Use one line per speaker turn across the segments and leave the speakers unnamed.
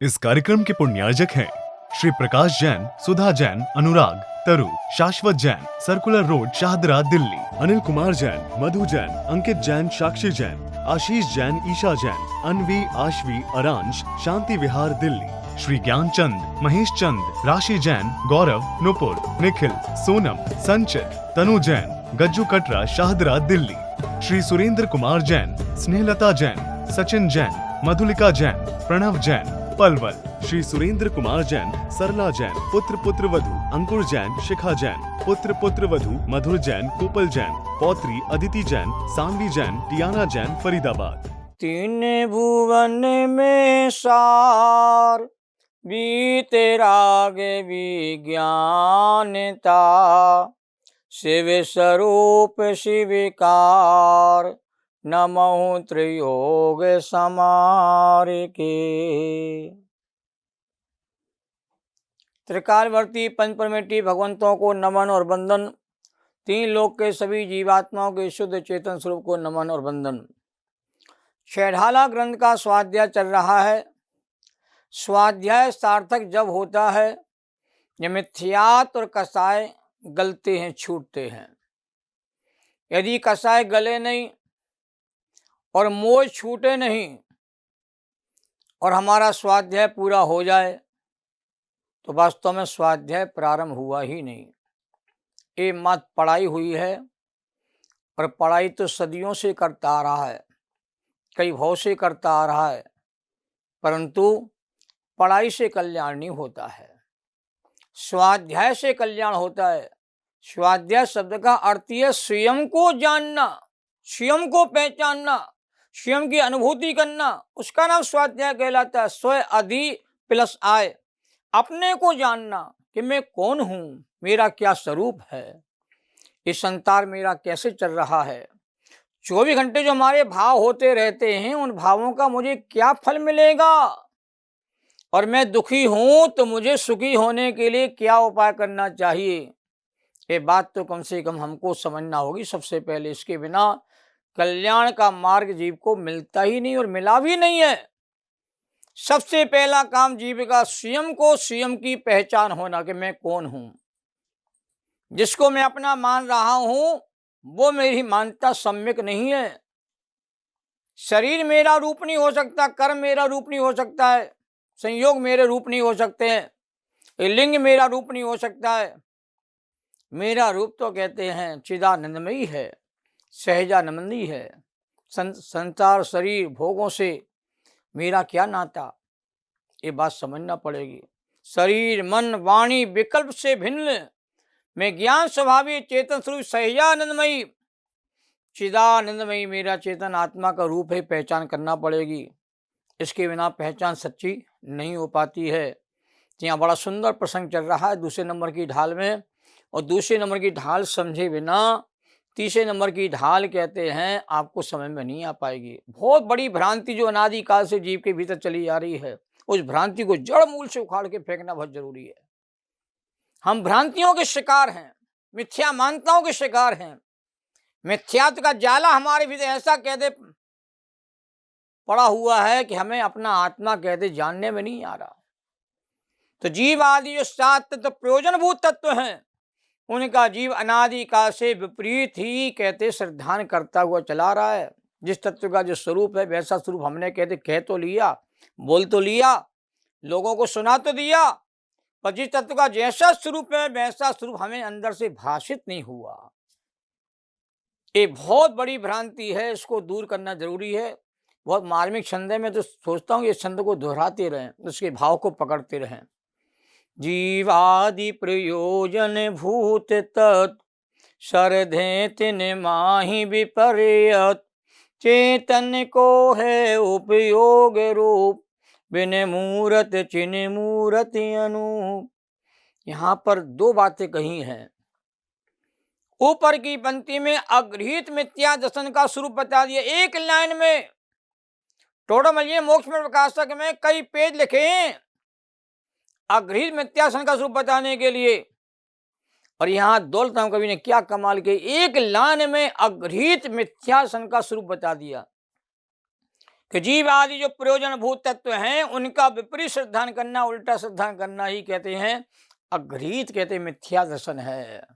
इस कार्यक्रम के पुण्यार्जक हैं श्री प्रकाश जैन, सुधा जैन, अनुराग, तरु, शाश्वत जैन, सर्कुलर रोड, शाहदरा, दिल्ली। अनिल कुमार जैन, मधु जैन, अंकित जैन, साक्षी जैन, आशीष जैन, ईशा जैन, अनवी, आशवी, अरांश, शांति विहार, दिल्ली। श्री ज्ञानचंद, महेश चंद, राशि जैन, गौरव, नुपुर, निखिल, सोनम, संचित, तनु जैन, गज्जू कटरा, शाहदरा, दिल्ली। श्री सुरेंद्र कुमार जैन, स्नेहलता जैन, सचिन जैन, मधुलिका जैन, प्रणव जैन, पलवल। श्री सुरेंद्र कुमार जैन, सरला जैन, पुत्र वधु, अंकुर जैन, शिखा जैन, पुत्र वधु, मधुर जैन, कोपल जैन, पौत्री अदिति जैन, सानवी जैन, टियाना जैन, फरीदाबाद।
तीन भुवन में सार बीते राग विज्ञानता, शिव स्वरूप शिविकार, नमो त्रियोग समार के। त्रिकालवर्ती पंचपरमेष्ठी भगवंतों को नमन और वंदन। तीन लोक के सभी जीवात्माओं के शुद्ध चेतन स्वरूप को नमन और वंदन। छेढ़ाला ग्रंथ का स्वाध्याय चल रहा है। स्वाध्याय सार्थक जब होता है जब मिथ्यात और कसाय गलते हैं, छूटते हैं। यदि कसाय गले नहीं और मोह छूटे नहीं और हमारा स्वाध्याय पूरा हो जाए तो वास्तव में स्वाध्याय प्रारंभ हुआ ही नहीं। ये मत पढ़ाई हुई है और पढ़ाई तो सदियों से करता आ रहा है, कई भाव से करता आ रहा है, परंतु पढ़ाई से कल्याण नहीं होता है, स्वाध्याय से कल्याण होता है। स्वाध्याय शब्द का अर्थ है स्वयं को जानना, स्वयं को पहचानना, स्वयं की अनुभूति करना, उसका नाम स्वाध्याय कहलाता है। स्व अधि प्लस आय, अपने को जानना कि मैं कौन हूँ, मेरा क्या स्वरूप है, ये संसार मेरा कैसे चल रहा है। 24 घंटे जो हमारे भाव होते रहते हैं, उन भावों का मुझे क्या फल मिलेगा, और मैं दुखी हूं तो मुझे सुखी होने के लिए क्या उपाय करना चाहिए। ये बात तो कम से कम हमको समझना होगी सबसे पहले। इसके बिना कल्याण का मार्ग जीव को मिलता ही नहीं और मिला भी नहीं है। सबसे पहला काम जीव का स्वयं को, स्वयं की पहचान होना कि मैं कौन हूं। जिसको मैं अपना मान रहा हूं वो मेरी मानता सम्यक नहीं है। शरीर मेरा रूप नहीं हो सकता, कर्म मेरा रूप नहीं हो सकता है, संयोग मेरे रूप नहीं हो सकते हैं, लिंग मेरा रूप नहीं हो सकता है। मेरा रूप तो कहते हैं चिदानंदमयी है, सहजानंदी है। संसार शरीर भोगों से मेरा क्या नाता, ये बात समझना पड़ेगी। शरीर मन वाणी विकल्प से भिन्न मैं ज्ञान स्वभावी चेतन स्वरूप सहजानंदमयी चिदानंदमयी मेरा चेतन आत्मा का रूप है, पहचान करना पड़ेगी। इसके बिना पहचान सच्ची नहीं हो पाती है। यहाँ बड़ा सुंदर प्रसंग चल रहा है दूसरे नंबर की ढाल में, और दूसरे नंबर की ढाल समझे बिना तीसरे नंबर की ढाल कहते हैं आपको समझ में नहीं आ पाएगी। बहुत बड़ी भ्रांति जो अनादिकाल से जीव के भीतर चली आ रही है, उस भ्रांति को जड़ मूल से उखाड़ के फेंकना बहुत जरूरी है। हम भ्रांतियों के शिकार हैं, मिथ्या मान्यताओं के शिकार हैं। मिथ्यात्व का जाला हमारे भीतर ऐसा कहते पड़ा हुआ है कि हमें अपना आत्मा कहते जानने में नहीं आ रहा। तो जीव आदि जो सात तत्व प्रयोजनभूत तत्व हैं, उनका जीव अनादिकाल से विपरीत ही कहते श्रद्धान करता हुआ चला रहा है। जिस तत्व का जो स्वरूप है वैसा स्वरूप हमने कहते कह तो लिया, बोल तो लिया, लोगों को सुना तो दिया, पर जिस तत्व का जैसा स्वरूप है वैसा स्वरूप हमें अंदर से भाषित नहीं हुआ। ये बहुत बड़ी भ्रांति है, इसको दूर करना जरूरी है। बहुत मार्मिक छंद है, मैं तो सोचता हूँ ये छंद को दोहराते रहें, उसके भाव को पकड़ते रहें। जीवादि प्रयोजन भूत तत् सरधे तिन माहि विपर्यत, चेतन को है उपयोग रूप, बिन मूरत चिन मूरति अनूप। यहाँ पर दो बातें कही हैं। ऊपर की पंक्ति में अगृहीत मिथ्या दर्शन का स्वरूप बता दिया एक लाइन में। टोडरमल मोक्ष में प्रकाशक में कई पेज लिखे हैं अगृहीत मिथ्या दर्शन का स्वरूप बताने के लिए, और यहाँ दौलत राम कवि ने क्या कमाल के एक लाइन में अगृहीत मिथ्या दर्शन का स्वरूप बता दिया। कि जीव आदि जो प्रयोजन भूत तत्व हैं उनका विपरीत श्रद्धान करना, उल्टा श्रद्धान करना ही कहते हैं अघृत, कहते हैं मिथ्या दर्शन है।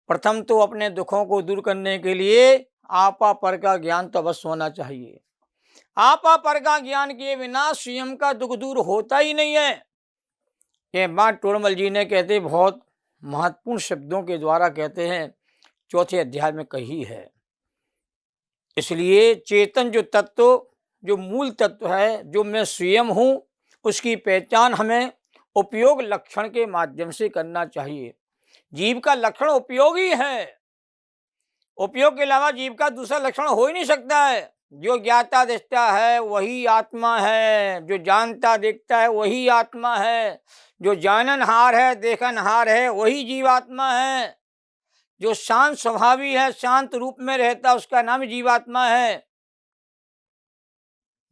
प्रथम तो अपने दुखों को दूर करने के लिए आपा पर का ज्ञान तो अवश्य होना चाहिए। आपा पर का ज्ञान किए बिना स्वयं का दुख दूर होता ही नहीं है। ये बात टोडरमल जी ने कहते बहुत महत्वपूर्ण शब्दों के द्वारा कहते हैं चौथे अध्याय में कही है। इसलिए चेतन जो तत्व, जो मूल तत्व है, जो मैं स्वयं हूँ, उसकी पहचान हमें उपयोग लक्षण के माध्यम से करना चाहिए। जीव का लक्षण उपयोग ही है, उपयोग के अलावा जीव का दूसरा लक्षण हो ही नहीं सकता है। जो ज्ञाता दृष्टा है वही आत्मा है, जो जानता देखता है वही आत्मा है, जो जाननहार है देखनहार है वही जीवात्मा है, जो शांत स्वभावी है, शांत रूप में रहता उसका नाम जीवात्मा है।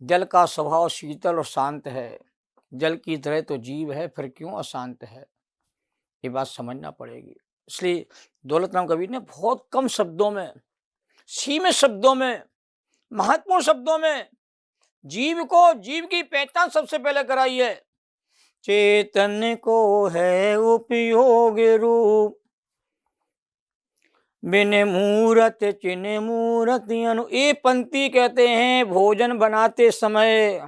जल का स्वभाव शीतल और शांत है, जल की तरह तो जीव है, फिर क्यों अशांत है, ये बात समझना पड़ेगी। इसलिए दौलत राम कबीर ने बहुत कम शब्दों में, सीमित शब्दों में, महत्वपूर्ण शब्दों में जीव को, जीव की पहचान सबसे पहले कराई है। चेतन को है उपयोग रूप, बिन मूरत चिन मूरत अनु। ये पंक्ति कहते हैं भोजन बनाते समय,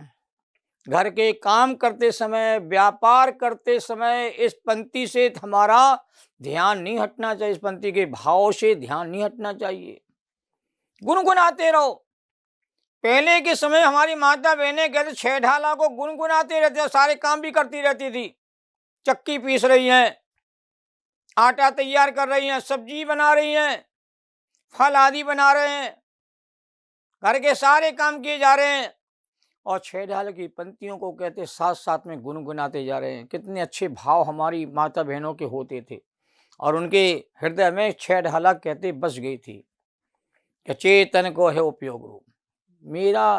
घर के काम करते समय, व्यापार करते समय इस पंक्ति से हमारा ध्यान नहीं हटना चाहिए, इस पंक्ति के भाव से ध्यान नहीं हटना चाहिए। गुनगुनाते रहो। पहले के समय हमारी माता बहनें कहते छह ढाला को गुनगुनाते रहते, सारे काम भी करती रहती थी। चक्की पीस रही हैं, आटा तैयार कर रही हैं, सब्जी बना रही हैं, फल आदि बना रहे हैं, घर के सारे काम किए जा रहे हैं और छह ढाल की पंक्तियों को कहते साथ साथ में गुनगुनाते जा रहे हैं। कितने अच्छे भाव हमारी माता बहनों के होते थे और उनके हृदय में छह ढाला कहते बस गई थी कि चेतन को है उपयोग रूप। मेरा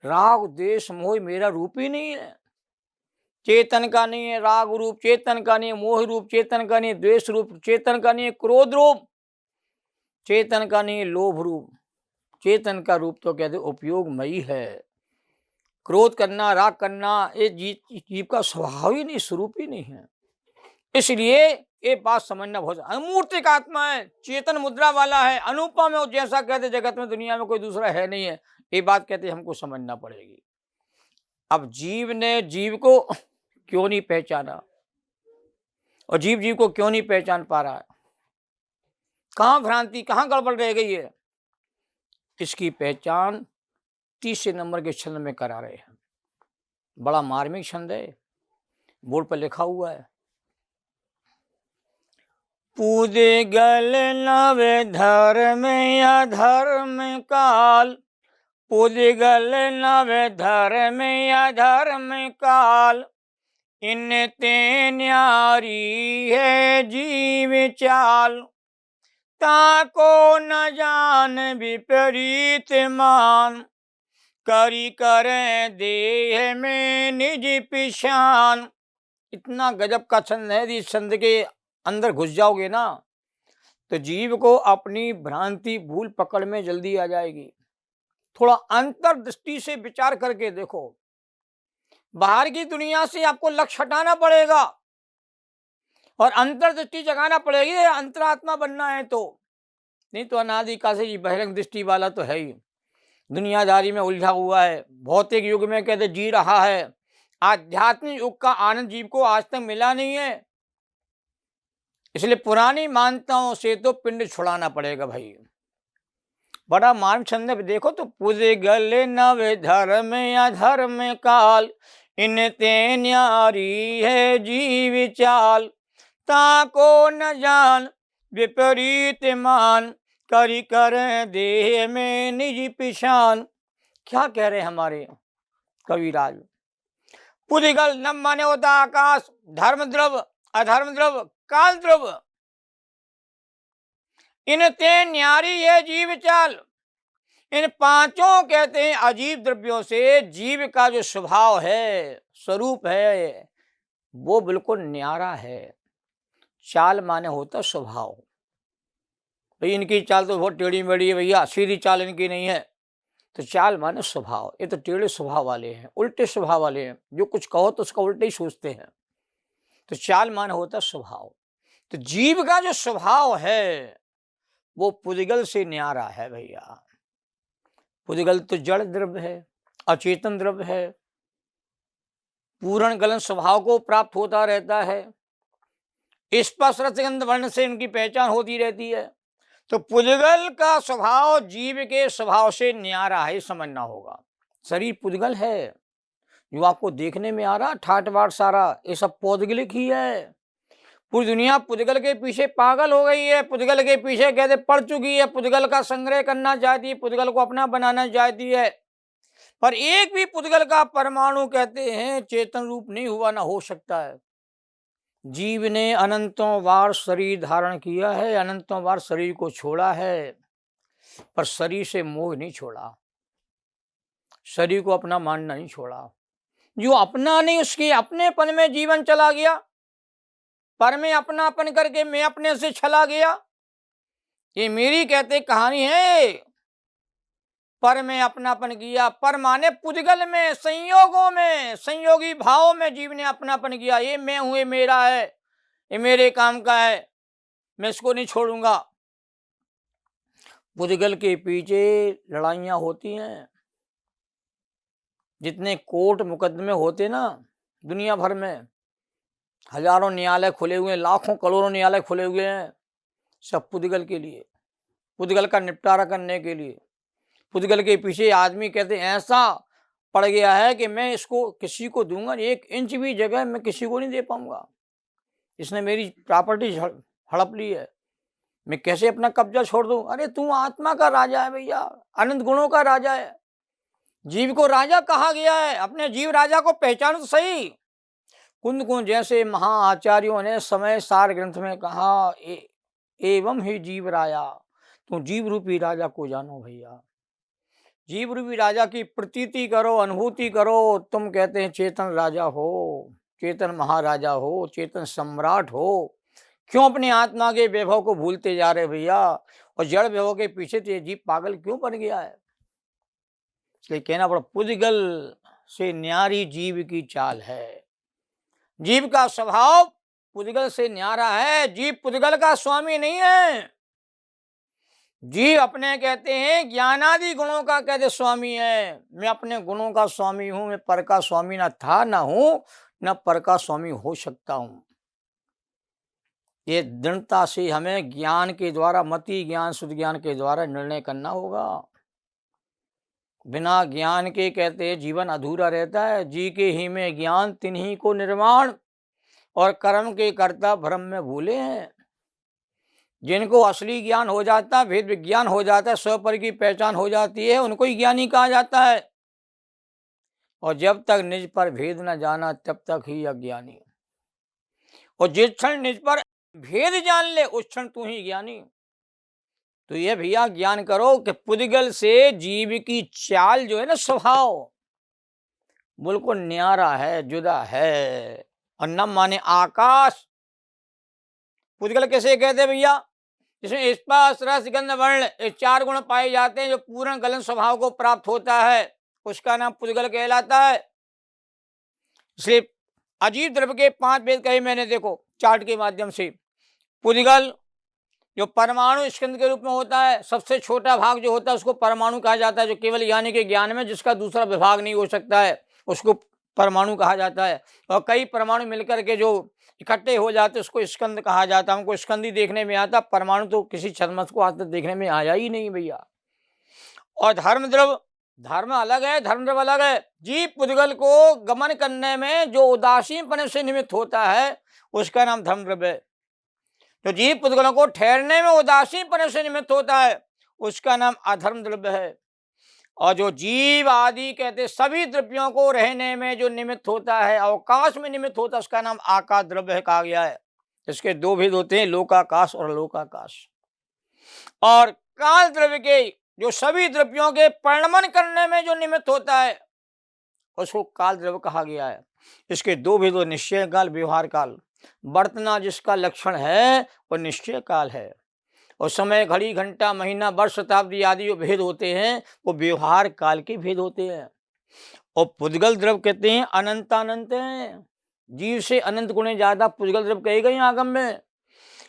राग द्वेष मोह मेरा रूप ही नहीं है, चेतन का नहीं है राग रूप, चेतन का नहीं है मोह रूप, चेतन का नहीं है द्वेष रूप, चेतन का नहीं है क्रोध रूप, चेतन का नहीं है लोभ रूप। चेतन का रूप तो कहते उपयोगमयी है। क्रोध करना, राग करना ये जीव का स्वभाव ही नहीं, स्वरूप ही नहीं है। इसलिए ये बात समझना बहुत, अमूर्तिक आत्मा है, चेतन मुद्रा वाला है, अनुपम है, जैसा कहते जगत में दुनिया में कोई दूसरा है नहीं है। ये बात कहते हमको समझना पड़ेगी। अब जीव ने जीव को क्यों नहीं पहचाना और जीव जीव को क्यों नहीं पहचान पा रहा है, कहाँ भ्रांति, कहाँ गड़बड़ रह गई है, इसकी पहचान तीसरे नंबर के छंद में करा रहे हैं। बड़ा मार्मिक छंद है, बोर्ड पर लिखा हुआ है। पुद्गल नव धर्म अधर्म काल, पुद्गल नव धर्म अधर्म काल, इन ते न्यारी है जीव चाल, ताको न जान विपरीत मान, करी करें देह में निज पिशान। इतना गजब का छंद है, इस छंद के अंदर घुस जाओगे ना तो जीव को अपनी भ्रांति भूल पकड़ में जल्दी आ जाएगी। थोड़ा अंतर्दृष्टि से विचार करके देखो, बाहर की दुनिया से आपको लक्ष्य हटाना पड़ेगा और अंतर्दृष्टि जगाना पड़ेगी। अंतरात्मा बनना है तो, नहीं तो अनादि काल से बहिरंग दृष्टि वाला तो है ही, दुनियादारी में उलझा हुआ है, भौतिक युग में कहते जी रहा है। आध्यात्मिक युग का आनंद जीव को आज तक मिला नहीं है, इसलिए पुरानी मान्यताओं से तो पिंड छुड़ाना पड़ेगा भाई। बड़ा मार्म छंद देखो तो, पुद्गल नव धर्म अधर्म काल, इन ते न्यारी है जीव चाल, ताको न जान विपरीत मान, करी कर देह में निज पिशान। क्या कह रहे हमारे कविराज। पुद्गल नव माने होता आकाश, धर्म द्रव, अधर्म द्रव, काल द्रव, इन ते न्यारी है जीव चाल। इन पांचों कहते हैं अजीब द्रव्यों से जीव का जो स्वभाव है, स्वरूप है, वो बिल्कुल न्यारा है। चाल माने होता स्वभाव। भाई इनकी चाल तो बहुत टेढ़ी मेढ़ी है भैया, सीधी चाल इनकी नहीं है। तो चाल माने स्वभाव, ये तो टेढ़े स्वभाव वाले हैं, उल्टे स्वभाव वाले हैं, जो कुछ कहो तो उसका उल्टे ही सोचते हैं। तो चाल माने होता है स्वभाव। तो जीव का जो स्वभाव है वो पुद्गल से न्यारा है भैया। पुद्गल तो जड़ द्रव्य है, अचेतन द्रव्य है, पूर्ण गलन स्वभाव को प्राप्त होता रहता है, स्पर्श रस गंध वर्ण से इनकी पहचान होती रहती है। तो पुद्गल का स्वभाव जीव के स्वभाव से न्यारा है, समझना होगा। शरीर पुद्गल है, जो आपको देखने में आ रहा ठाट बाट सारा, ये सब पौद्गलिक ही है। पूरी दुनिया पुद्गल के पीछे पागल हो गई है, पुद्गल के पीछे कहते पड़ चुकी है, पुद्गल का संग्रह करना चाहती है, पुद्गल को अपना बनाना चाहती है। पर एक भी पुद्गल का परमाणु कहते हैं चेतन रूप नहीं हुआ, ना हो सकता है। जीव ने अनंतों बार शरीर धारण किया है, अनंतों बार शरीर को छोड़ा है, पर शरीर से मोह नहीं छोड़ा, शरीर को अपना मानना नहीं छोड़ा। जो अपना नहीं, उसके अपनेपन में जीवन चला गया, पर में अपनापन करके मैं अपने से चला गया। ये मेरी कहते कहानी है। पर में अपनापन किया, पर माने पुद्गल में, संयोगों में, संयोगी भावों में जीव ने अपनापन किया। ये मैं हूं, ये मेरा है, ये मेरे काम का है, मैं इसको नहीं छोड़ूंगा। पुद्गल के पीछे लड़ाइयां होती हैं। जितने कोर्ट मुकदमे होते ना दुनिया भर में, हजारों न्यायालय खुले हुए हैं, लाखों करोड़ों न्यायालय खुले हुए हैं, सब पुद्गल के लिए, पुद्गल का निपटारा करने के लिए। पुद्गल के पीछे आदमी कहते ऐसा पड़ गया है कि मैं इसको किसी को दूंगा, 1 इंच भी जगह मैं किसी को नहीं दे पाऊंगा, इसने मेरी प्रॉपर्टी हड़प ली है, मैं कैसे अपना कब्जा छोड़ दूं। अरे तू आत्मा का राजा है भैया, अनंत गुणों का राजा है। जीव को राजा कहा गया है, अपने जीव राजा को पहचानो तो सही। कुंद कुंज जैसे महाआचार्यों ने समय सार ग्रंथ में कहा, एवं ही जीव राजा, तो जीव रूपी राजा को जानो भैया। जीव रूपी राजा की प्रतीति करो, अनुभूति करो, तुम कहते हैं चेतन राजा हो, चेतन महाराजा हो, चेतन सम्राट हो। क्यों अपनी आत्मा के वैभव को भूलते जा रहे भैया, और जड़ वैभव के पीछे तो ये जीव पागल क्यों बन गया है। इसलिए कहना पड़ा पुद्गल से न्यारी जीव की चाल है। जीव का स्वभाव पुद्गल से न्यारा है, जीव पुद्गल का स्वामी नहीं है। जीव अपने कहते हैं ज्ञानादि गुणों का कहते स्वामी है। मैं अपने गुणों का स्वामी हूं, मैं पर का स्वामी न था, न हूं, न पर का स्वामी हो सकता हूं। ये दृढ़ता से हमें ज्ञान के द्वारा, मति ज्ञान शुद्ध ज्ञान के द्वारा निर्णय करना होगा। बिना ज्ञान के कहते हैं जीवन अधूरा रहता है। जी के ही में ज्ञान तिन्हीं को निर्माण, और कर्म के कर्ता भ्रम में भूले हैं। जिनको असली ज्ञान हो जाता है, भेद विज्ञान हो जाता है, स्वपर की पहचान हो जाती है, उनको ही ज्ञानी कहा जाता है। और जब तक निज पर भेद न जाना तब तक ही अज्ञानी। और जिस क्षण निज पर भेद जान ले उस क्षण तू ही ज्ञानी। तो ये भैया ज्ञान करो कि पुद्गल से जीव की चाल जो है ना, स्वभाव बिल्कुल न्यारा है, जुदा है। और न माने आकाश। पुद्गल कैसे कहते भैया, जिसमें स्पर्श रस गंध वर्ण, ये 4 गुण पाए जाते हैं, जो पूर्ण गलन स्वभाव को प्राप्त होता है, उसका नाम पुद्गल कहलाता है। इसलिए अजीब द्रव्य के 5 भेद कहे मैंने, देखो चार्ट के माध्यम से। पुद्गल जो परमाणु स्कंद के रूप में होता है, सबसे छोटा भाग जो होता है उसको परमाणु कहा जाता है। जो केवल ज्ञानी के ज्ञान में जिसका दूसरा विभाग नहीं हो सकता है, उसको परमाणु कहा जाता है। और कई परमाणु मिलकर के जो इकट्ठे हो जाते उसको स्कंद कहा जाता है। हमको स्कंदी देखने में आता, परमाणु तो किसी छद्मस को आज तक देखने में आया ही नहीं भैया। और धर्म द्रव्य, धर्म अलग है, धर्म द्रव्य अलग है। जीव पुद्गल को गमन करने में जो उदासीनपन से निमित्त होता है उसका नाम धर्म द्रव्य है। जो जीव पुद्गलों को ठहरने में उदासीनपन से निमित्त होता है उसका नाम अधर्म द्रव्य है। और जो जीव आदि कहते सभी द्रव्यों को रहने में जो निमित्त होता है, अवकाश में निमित्त होता है, उसका नाम आकाश द्रव्य कहा गया है। इसके 2 भेद होते हैं, लोकाकाश और अलोकाकाश। और काल द्रव्य के जो सभी द्रव्यों के परिणमन करने में जो निमित्त होता है उसको काल द्रव्य कहा गया है। इसके 2 भेद, निश्चय काल, व्यवहार काल। बर्तना जिसका लक्षण है वो निश्चय काल है, और समय, घड़ी, घंटा, महीना, वर्ष, शताब्दी आदि जो भेद होते हैं वो व्यवहार काल के भेद होते हैं। और पुद्गल द्रव्य कहते हैं अनंत अनंत हैं, जीव से अनंत गुणे ज्यादा पुद्गल द्रव्य कहे गए आगम में।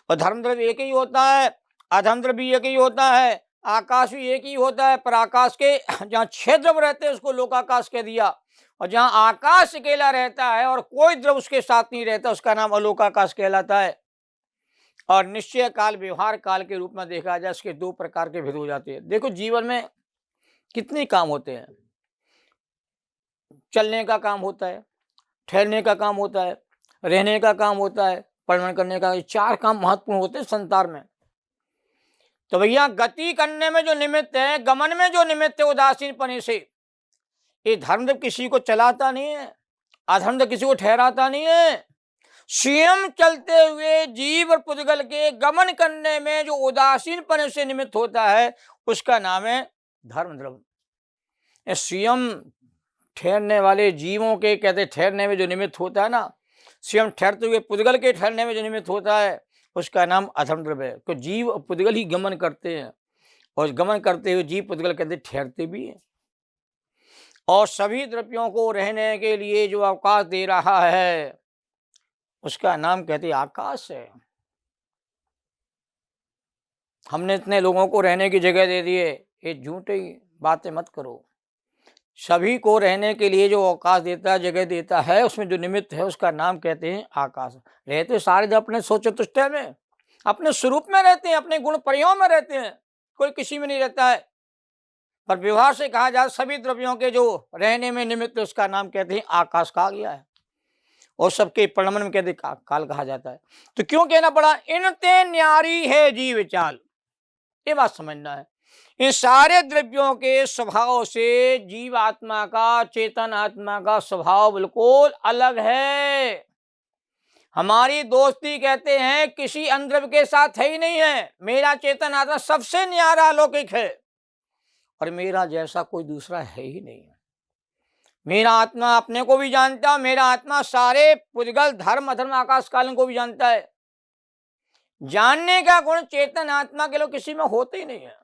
और धर्म द्रव्य एक ही होता है, अधर्म द्रव्य भी एक ही होता है, आकाश भी एक ही होता है, पर आकाश के जहाँ 6 द्रव्य रहते हैं उसको लोकाकाश कह दिया, और जहाँ आकाश अकेला रहता है और कोई द्रव्य उसके साथ नहीं रहता उसका नाम अलोकाकाश कहलाता है। और निश्चय काल, व्यवहार काल के रूप में देखा जाए इसके 2 प्रकार के भेद हो जाते हैं। देखो जीवन में कितने काम होते हैं, चलने का काम होता है, ठहरने का काम होता है, रहने का काम होता है, परिवहन करने का, ये 4 काम महत्वपूर्ण होते हैं संसार में। तो भैया गति करने में जो निमित्त है, गमन में जो निमित्त है उदासीन पने से, ये धर्म किसी को चलाता नहीं है, अधर्म किसी को ठहराता नहीं है। स्वयं चलते हुए जीव और पुद्गल के गमन करने में जो उदासीन पने से निमित्त होता है उसका नाम है धर्म द्रव्य। स्वयं ठहरने वाले जीवों के कहते ठहरने में जो निमित्त होता है ना, स्वयं ठहरते हुए पुद्गल के ठहरने में जो निमित्त होता है उसका नाम अधर्म द्रव्य है। तो जीव और पुद्गल ही गमन करते हैं, और गमन करते हुए जीव पुद्गल कहते ठहरते भी हैं। और सभी द्रव्यों को रहने के लिए जो अवकाश दे रहा है उसका नाम कहते आकाश है। हमने इतने लोगों को रहने की जगह दे दिए, ये झूठी बातें मत करो। सभी को रहने के लिए जो अवकाश देता है, जगह देता है, उसमें जो निमित्त है उसका नाम कहते हैं आकाश। रहते सारे अपने सोचतुष्ट में, अपने स्वरूप में रहते हैं, अपने गुण परियों में रहते हैं, कोई किसी में नहीं रहता है। पर व्यवहार से कहा जाए सभी द्रव्यों के जो रहने में निमित्त उसका नाम कहते हैं आकाश कहा गया है, और सबके परिणमन में कहते काल कहा जाता है। तो क्यों कहना पड़ा, इनते न्यारी है जीव चाल, ये बात समझना है। इन सारे द्रव्यों के स्वभाव से जीव आत्मा का, चेतन आत्मा का स्वभाव बिल्कुल अलग है। हमारी दोस्ती कहते हैं किसी अन्य द्रव्य के साथ है ही नहीं है। मेरा चेतन आत्मा सबसे न्यारा अलौकिक है, और मेरा जैसा कोई दूसरा है ही नहीं। मेरा आत्मा अपने को भी जानता है, मेरा आत्मा सारे पुद्गल, धर्म, अधर्म, आकाश कालन को भी जानता है। जानने का गुण चेतन आत्मा के लोग किसी में होते ही नहीं है।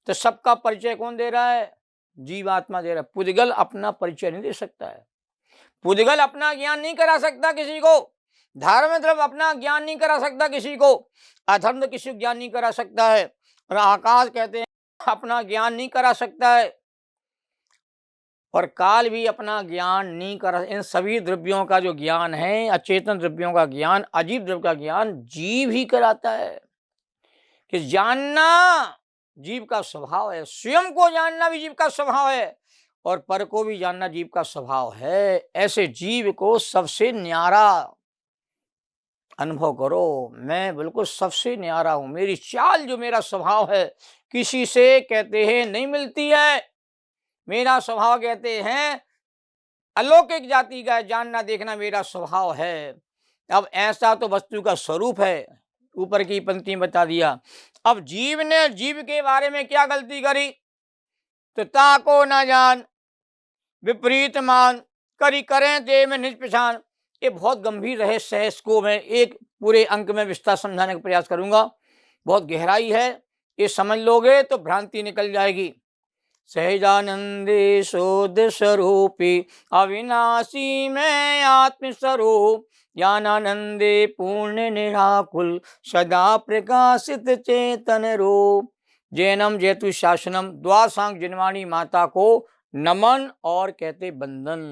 तो सबका परिचय कौन दे रहा है? जीवात्मा दे रहा है। पुद्गल अपना परिचय नहीं दे सकता है, पुद्गल अपना ज्ञान नहीं करा सकता किसी को, धर्म द्रव्य अपना ज्ञान नहीं करा सकता किसी को, अधर्म किसी को ज्ञान नहीं करा सकता है, और आकाश कहते हैं अपना ज्ञान नहीं करा सकता है, और काल भी अपना ज्ञान नहीं करा। इन सभी द्रव्यों का जो ज्ञान है, अचेतन द्रव्यों का ज्ञान, अजीब द्रव्य का ज्ञान जीव ही कराता है। कि जानना जीव का स्वभाव है, स्वयं को जानना भी जीव का स्वभाव है, और पर को भी जानना जीव का स्वभाव है। ऐसे जीव को सबसे न्यारा अनुभव करो, मैं बिल्कुल सबसे न्यारा हूं, मेरी चाल जो मेरा स्वभाव है किसी से कहते हैं नहीं मिलती है। मेरा स्वभाव कहते हैं अलौकिक जाति का, जानना देखना मेरा स्वभाव है। अब ऐसा तो वस्तु का स्वरूप है, ऊपर की पंक्ति में बता दिया। अब जीव ने जीव के बारे में क्या गलती करी, तो ताको न जान विपरीत मान करी करें दे में निज पहचान। ये बहुत गंभीर रहस्य है, इसको मैं एक पूरे अंक में विस्तार समझाने का प्रयास करूंगा। बहुत गहराई है, ये समझ लोगे तो भ्रांति निकल जाएगी। सहजानंदे शोध स्वरूपी अविनाशी में आत्मस्वरूप, ज्ञानानंदे पूर्ण निराकुल सदा प्रकाशित चेतन रूप। जैनम जैतु शासनम द्वासांग जिनवाणी माता को नमन और कहते बंदन।